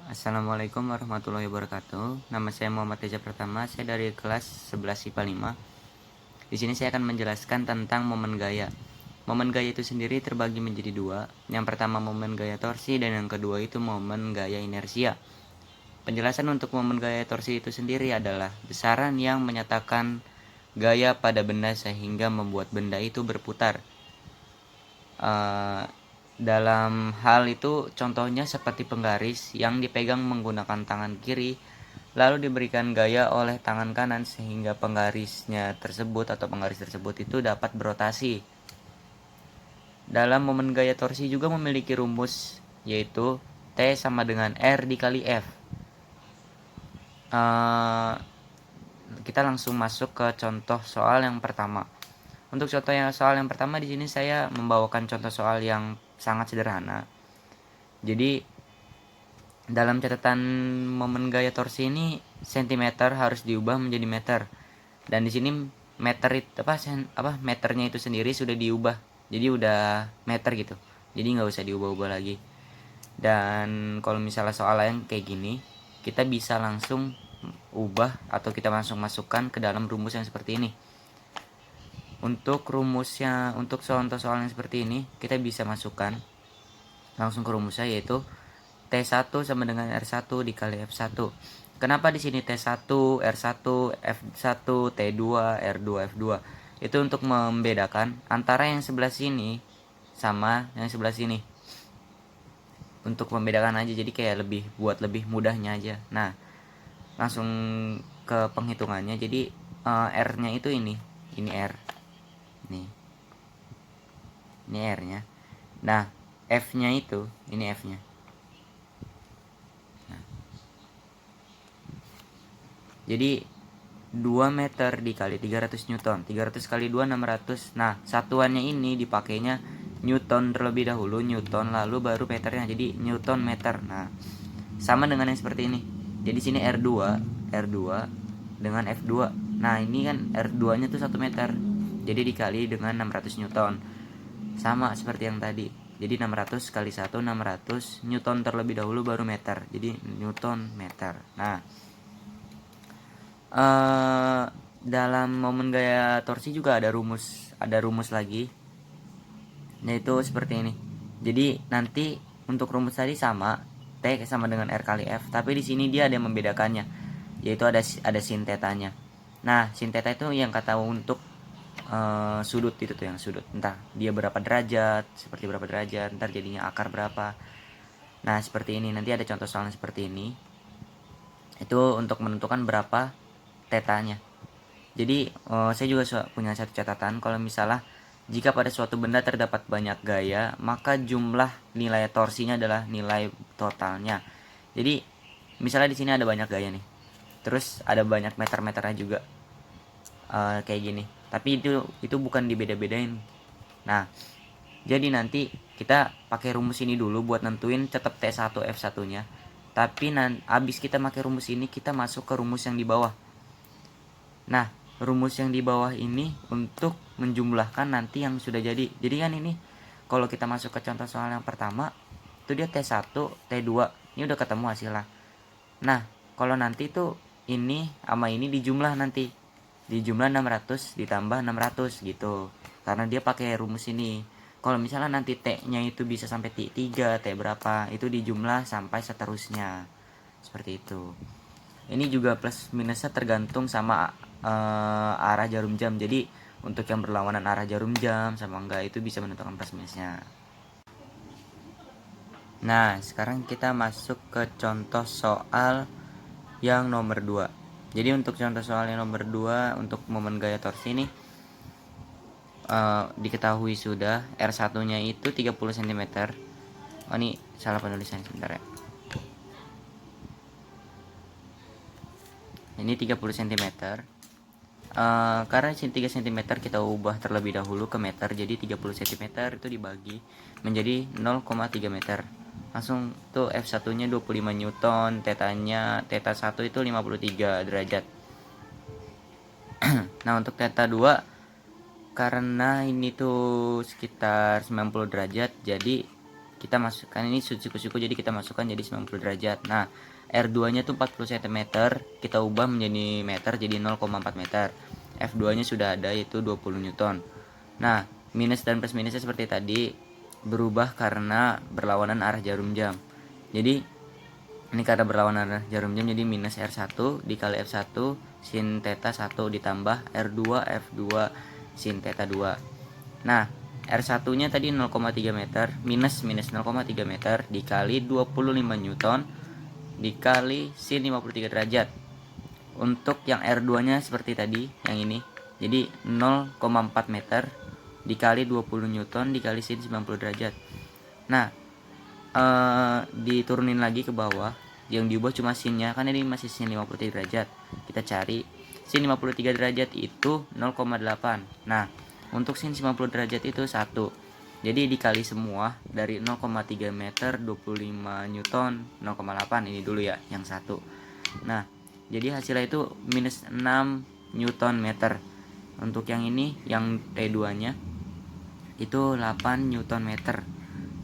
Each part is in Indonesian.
Assalamualaikum warahmatullahi wabarakatuh. Nama saya Muhammad Reza Pratama. Saya dari kelas 11 IPA 5. Di sini saya akan menjelaskan tentang momen gaya. Momen gaya itu sendiri terbagi menjadi dua. Yang pertama momen gaya torsi dan yang kedua itu momen gaya inersia. Penjelasan untuk momen gaya torsi itu sendiri adalah besaran yang menyatakan gaya pada benda sehingga membuat benda itu berputar. Dalam hal itu contohnya seperti penggaris yang dipegang menggunakan tangan kiri lalu diberikan gaya oleh tangan kanan sehingga penggarisnya tersebut atau penggaris tersebut itu dapat berotasi. Dalam momen gaya torsi juga memiliki rumus yaitu T sama dengan R dikali F. Kita langsung masuk ke contoh soal yang pertama. Untuk soal yang pertama di sini saya membawakan contoh soal yang sangat sederhana. Jadi dalam catatan momen gaya torsi ini sentimeter harus diubah menjadi meter. Dan di sini meter itu meternya itu sendiri sudah diubah. Jadi udah meter gitu. Jadi nggak usah diubah-ubah lagi. Dan kalau misalnya soal yang kayak gini, kita bisa langsung ubah atau kita langsung masukkan ke dalam rumus yang seperti ini. Untuk rumusnya, untuk contoh soal yang seperti ini, kita bisa masukkan langsung ke rumusnya yaitu T1 sama dengan R1 dikali F1. Kenapa di sini T1, R1, F1, T2, R2, F2? Itu untuk membedakan antara yang sebelah sini sama yang sebelah sini. Untuk membedakan aja, jadi kayak buat lebih mudahnya aja. Nah, langsung ke penghitungannya. Jadi R-nya itu ini R. Nih. Ini R-nya. Nah, F-nya itu ini F-nya. Nah. Jadi 2 meter dikali 300 Newton. 300 kali 2 600. Nah, satuannya ini dipakainya Newton terlebih dahulu, Newton lalu baru meternya. Jadi Newton meter. Nah, sama dengan yang seperti ini. Jadi sini R2 dengan F2. Nah, ini kan R2-nya tuh 1 meter. Jadi dikali dengan 600 Newton. Sama seperti yang tadi. Jadi 600 kali 1 600 Newton terlebih dahulu baru meter. Jadi Newton meter. Nah, dalam momen gaya torsi juga ada rumus lagi, yaitu seperti ini. Jadi nanti untuk rumus tadi sama, T sama dengan R kali F, tapi di sini dia ada yang membedakannya, yaitu ada sin tetanya. Nah, sin teta itu yang kata untuk sudut itu tuh, yang sudut, entah dia berapa derajat, seperti berapa derajat, ntar jadinya akar berapa. Nah, seperti ini, nanti ada contoh soalnya seperti ini, itu untuk menentukan berapa tetanya. Jadi saya juga punya satu catatan, kalau misalnya jika pada suatu benda terdapat banyak gaya, maka jumlah nilai torsinya adalah nilai totalnya. Jadi misalnya di sini ada banyak gaya nih, terus ada banyak meter-meternya juga, kayak gini. Tapi itu bukan dibeda-bedain. Nah, jadi nanti kita pakai rumus ini dulu buat nentuin tetap T1 F1-nya. Tapi abis kita pakai rumus ini, kita masuk ke rumus yang di bawah. Nah, rumus yang di bawah ini untuk menjumlahkan nanti yang sudah jadi. Jadi kan ini kalau kita masuk ke contoh soal yang pertama, itu dia T1, T2. Ini udah ketemu hasilnya. Nah, kalau nanti tuh ini sama ini dijumlah nanti. Dijumlah 600 ditambah 600 gitu. Karena dia pakai rumus ini. Kalau misalnya nanti T-nya itu bisa sampai T3, T berapa, itu dijumlah sampai seterusnya. Seperti itu. Ini juga plus minusnya tergantung sama arah jarum jam. Jadi untuk yang berlawanan arah jarum jam sama enggak itu bisa menentukan plus minusnya. Nah, sekarang kita masuk ke contoh soal yang nomor 2. Jadi untuk contoh soal yang nomor 2 untuk momen gaya torsi ini diketahui sudah R1-nya itu 30 cm. Oh, ini salah penulisan sebentar ya. Ini 30 cm. Karena 3 cm kita ubah terlebih dahulu ke meter, jadi 30 cm itu dibagi menjadi 0,3 meter. Langsung tuh F1-nya 25 Newton, tetanya theta 1 itu 53 derajat. Nah, untuk theta 2 karena ini tuh sekitar 90 derajat, jadi kita masukkan ini suku-suku, jadi kita masukkan jadi 90 derajat. Nah, R2 nya tuh 40 cm, kita ubah menjadi meter, jadi 0,4 meter. F2 nya sudah ada, yaitu 20 Newton. Nah, minus dan plus minusnya seperti tadi, berubah karena berlawanan arah jarum jam. Jadi ini karena berlawanan arah jarum jam, jadi minus R1 dikali F1 sin theta 1 ditambah R2 F2 sin theta 2. Nah, R1 nya tadi 0,3 meter, minus 0,3 meter dikali 25 Newton dikali sin 53 derajat. Untuk yang R2 nya seperti tadi, yang ini, jadi 0,4 meter dikali 20 Newton dikali sin 90 derajat. Nah, diturunin lagi ke bawah, yang diubah cuma sinnya, kan ini masih sin 53 derajat. Kita cari sin 53 derajat itu 0,8. Nah, untuk sin 90 derajat itu 1. Jadi dikali semua dari 0,3 meter 25 Newton 0,8 ini dulu ya, yang 1. Nah, jadi hasilnya itu minus 6 Newton meter. Untuk yang ini, yang T2 nya itu 8 Newton meter.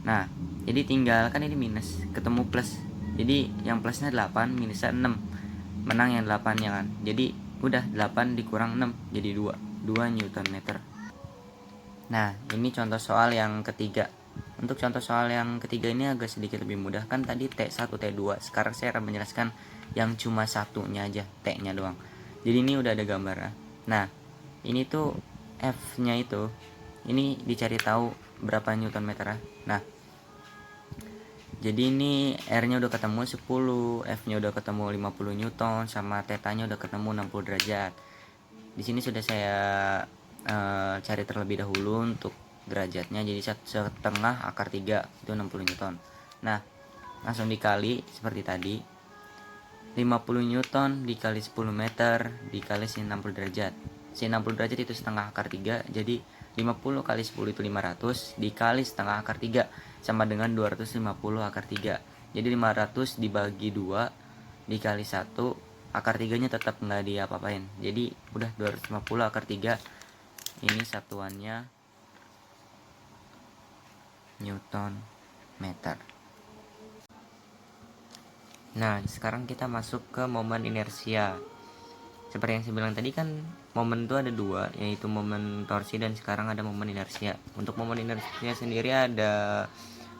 Nah, jadi tinggal, kan ini minus ketemu plus, jadi yang plusnya 8, minusnya 6, menang yang 8 nya kan. Jadi udah 8 dikurang 6 jadi 2 Newton meter. Nah, ini contoh soal yang ketiga. Untuk contoh soal yang ketiga ini agak sedikit lebih mudah, kan tadi T1 T2. Sekarang saya akan menjelaskan yang cuma satunya aja, T nya doang. Jadi ini udah ada gambarnya. Nah, ini tuh F nya itu, ini dicari tahu berapa Newton meter. Nah, jadi ini R nya udah ketemu 10, F nya udah ketemu 50 Newton, sama theta nya udah ketemu 60 derajat. Di sini sudah saya cari terlebih dahulu untuk derajatnya, jadi setengah akar 3 itu 60 Newton. Nah, langsung dikali seperti tadi, 50 Newton dikali 10 meter dikali sin 60 derajat. Sin 60 derajat itu setengah akar 3, jadi 50 kali 10 itu 500 dikali setengah akar 3 sama dengan 250 akar 3. Jadi 500 dibagi 2 dikali 1, akar 3 nya tetap nggak diapa-apain. Jadi udah 250 akar 3. Ini satuannya Newton meter. Nah, sekarang kita masuk ke momen inersia. Seperti yang saya bilang tadi, kan momen itu ada dua, yaitu momen torsi dan sekarang ada momen inersia. Untuk momen inersia sendiri ada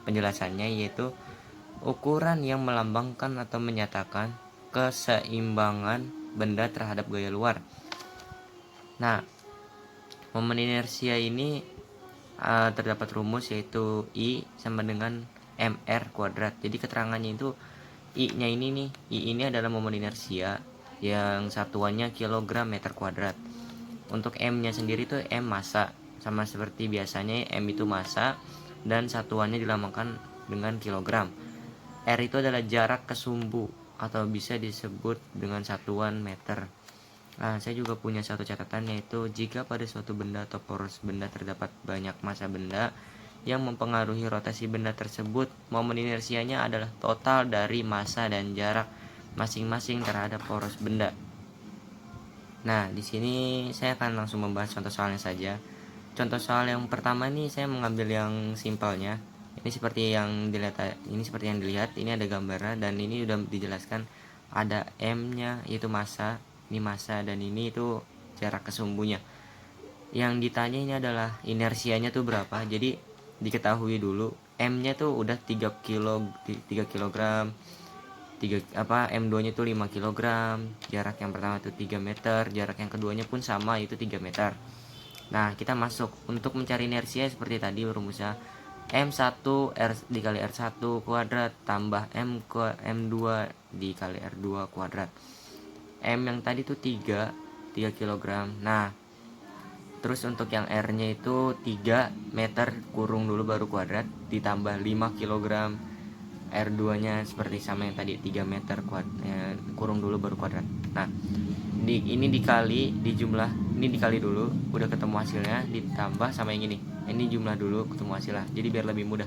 penjelasannya, yaitu ukuran yang melambangkan atau menyatakan keseimbangan benda terhadap gaya luar. Nah, momen inersia ini terdapat rumus, yaitu I sama dengan mr kuadrat. Jadi keterangannya itu I nya ini nih, I ini adalah momen inersia yang satuannya kilogram meter kuadrat. Untuk M nya sendiri tuh M massa, sama seperti biasanya M itu massa dan satuannya dilambangkan dengan kilogram. R itu adalah jarak ke sumbu atau bisa disebut dengan satuan meter. Nah, saya juga punya satu catatan, yaitu jika pada suatu benda atau poros benda terdapat banyak massa benda yang mempengaruhi rotasi benda tersebut, momen inersianya adalah total dari massa dan jarak masing-masing terhadap poros benda. Nah, di sini saya akan langsung membahas contoh soalnya saja. Contoh soal yang pertama ini saya mengambil yang simpelnya. Ini seperti yang dilihat, ini ada gambarnya dan ini udah dijelaskan, ada M-nya yaitu massa, ini massa, dan ini itu jarak ke sumbunya. Yang ditanya ini adalah inersianya tuh berapa. Jadi diketahui dulu M-nya tuh udah 3 kilogram. M2 nya itu 5 kg, jarak yang pertama itu 3 meter, jarak yang keduanya pun sama, itu 3 meter. Nah, kita masuk untuk mencari inersia seperti tadi rumusnya, M1 R dikali R1 kuadrat tambah M2 dikali R2 kuadrat. M yang tadi itu 3 kg. Nah, terus untuk yang R nya itu 3 meter kurung dulu baru kuadrat ditambah 5 kg. R2 nya seperti sama yang tadi, 3 meter kurung dulu baru kuadrat. Nah, ini dikali, ini dikali dulu, udah ketemu hasilnya, ditambah sama yang ini jumlah dulu, ketemu hasilnya, jadi biar lebih mudah.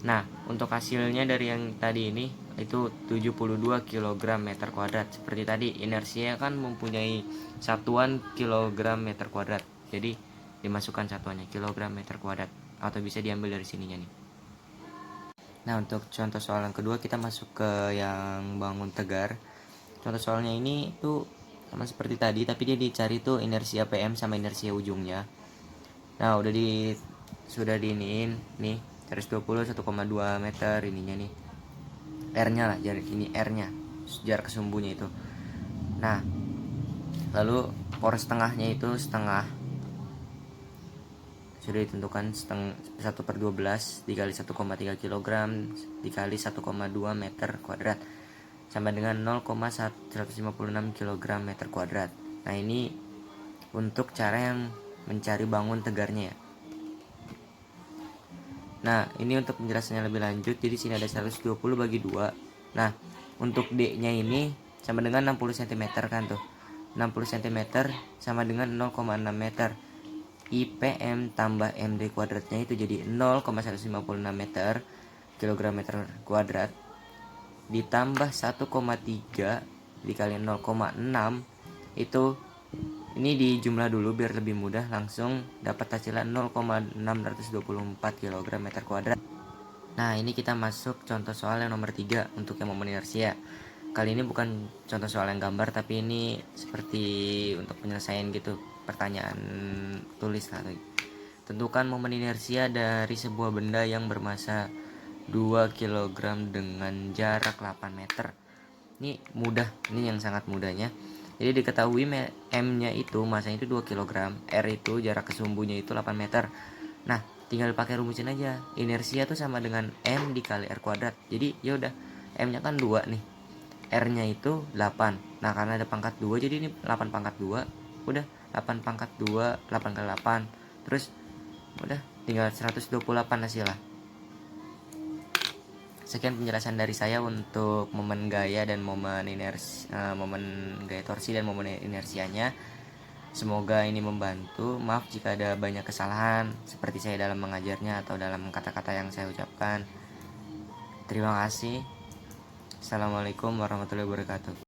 Nah, untuk hasilnya dari yang tadi ini itu 72 kg meter kuadrat. Seperti tadi, inersia kan mempunyai satuan kilogram meter kuadrat, jadi dimasukkan satuannya kilogram meter kuadrat, atau bisa diambil dari sininya nih. Nah, untuk contoh soal yang kedua kita masuk ke yang bangun tegar. Contoh soalnya ini tuh sama seperti tadi, tapi dia dicari tuh inersia PM sama inersia ujungnya. Nah, sudah diiniin nih, garis 20 1,2 meter ininya nih. R-nya lah, jarak ini R-nya, jarak kesumbunya itu. Nah, lalu poros tengahnya itu setengah, sudah ditentukan 1/12 dikali 1,3 kg dikali 1,2 meter kuadrat sama dengan 0,156 kg meter kuadrat. Nah, ini untuk cara yang mencari bangun tegarnya ya. Nah, ini untuk penjelasannya lebih lanjut. Jadi sini ada 120 bagi 2. Nah, untuk D-nya ini sama dengan 60 cm kan tuh. 60 cm sama dengan 0,6 meter. IPM tambah MD kuadratnya itu jadi 0,156 meter kilogram meter kuadrat ditambah 1,3 dikali 0,6 itu, ini dijumlah dulu biar lebih mudah, langsung dapat hasilnya 0,624 kg meter kuadrat. Nah, ini kita masuk contoh soal yang nomor 3 untuk yang momen inersia. Kali ini bukan contoh soal yang gambar, tapi ini seperti untuk penyelesaian gitu, pertanyaan tulis lah. Tentukan momen inersia dari sebuah benda yang bermasa 2 kg dengan jarak 8 meter. Ini mudah, ini yang sangat mudahnya. Jadi diketahui M-nya itu masanya itu 2 kg, R itu jarak kesumbunya itu 8 meter. Nah, tinggal pakai rumusin aja. Inersia tuh sama dengan M dikali R kuadrat. Jadi ya udah, M-nya kan 2 nih. R-nya itu 8. Nah, karena ada pangkat 2 jadi ini 8 pangkat 2. Udah, 8 pangkat 2, 8 kali 8. Terus udah tinggal 128 hasilnya. Sekian penjelasan dari saya untuk momen gaya dan momen gaya torsi dan momen inersianya. Semoga ini membantu. Maaf jika ada banyak kesalahan seperti saya dalam mengajarnya atau dalam kata-kata yang saya ucapkan. Terima kasih. Assalamualaikum warahmatullahi wabarakatuh.